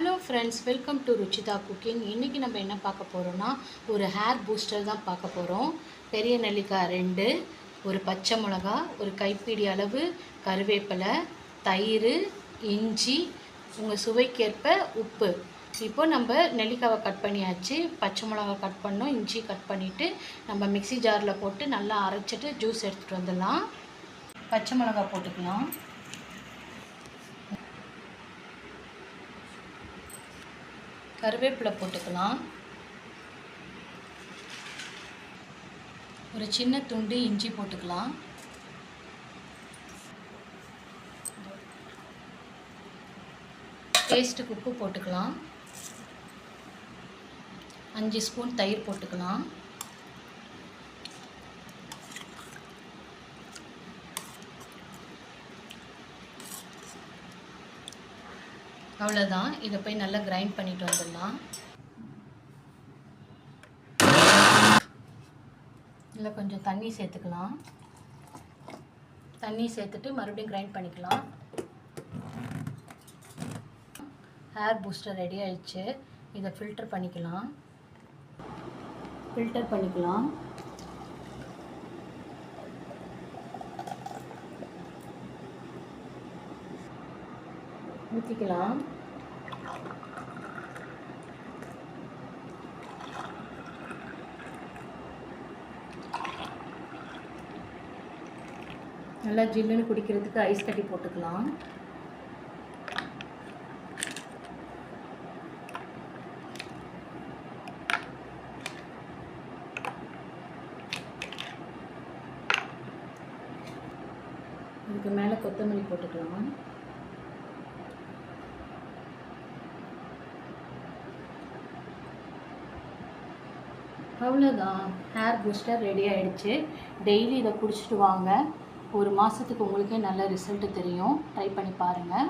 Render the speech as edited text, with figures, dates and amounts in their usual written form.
Hello friends, welcome to Ruchitha cooking. இன்றைக்கி நம்ம என்ன பார்க்க போகிறோன்னா, ஒரு ஹேர் பூஸ்டர் தான் பார்க்க போகிறோம். பெரிய நெல்லிக்காய் 2, ஒரு பச்சை மிளகா, ஒரு கைப்பிடி அளவு கருவேப்பிலை, தயிர், இஞ்சி, உங்கள் சுவைக்கேற்ப உப்பு. இப்போ நம்ம நெல்லிக்காவை கட் பண்ணியாச்சு, பச்சை மிளகா கட் பண்ணோம், இஞ்சி கட் பண்ணிவிட்டு நம்ம மிக்ஸி ஜாரில் போட்டு நல்லா அரைச்சிட்டு ஜூஸ் எடுத்துகிட்டு வந்துடலாம். பச்சை மிளகா போட்டுக்கலாம், கருவேப்பிலை போட்டுக்கலாம், ஒரு சின்ன துண்டு இஞ்சி போட்டுக்கலாம், டேஸ்ட்டுக்கு உப்பு போட்டுக்கலாம், 5 ஸ்பூன் தயிர் போட்டுக்கலாம், அவ்வளோதான். இதை போய் நல்லா கிரைண்ட் பண்ணிட்டு வந்துடலாம். இதில் கொஞ்சம் தண்ணி சேர்த்துக்கலாம், தண்ணி சேர்த்துட்டு மறுபடியும் கிரைண்ட் பண்ணிக்கலாம். ஹேர் பூஸ்டர் ரெடி ஆயிடுச்சு. இதை ஃபில்டர் பண்ணிக்கலாம். ஊற்றிக்கலாம். நல்லா ஜில்லுன்னு குடிக்கிறதுக்கு ஐஸ் கட்டி போட்டுக்கலாம். இதுக்கு மேலே கொத்தமல்லி போட்டுக்கலாம். அவ்வளோதான், ஹேர் பூஸ்டர் ரெடி ஆகிடுச்சு. டெய்லி இதை குடிச்சிட்டு வாங்க. ஒரு மாதத்துக்கு உங்களுக்கே நல்ல ரிசல்ட்டு தெரியும். ட்ரை பண்ணி பாருங்கள்.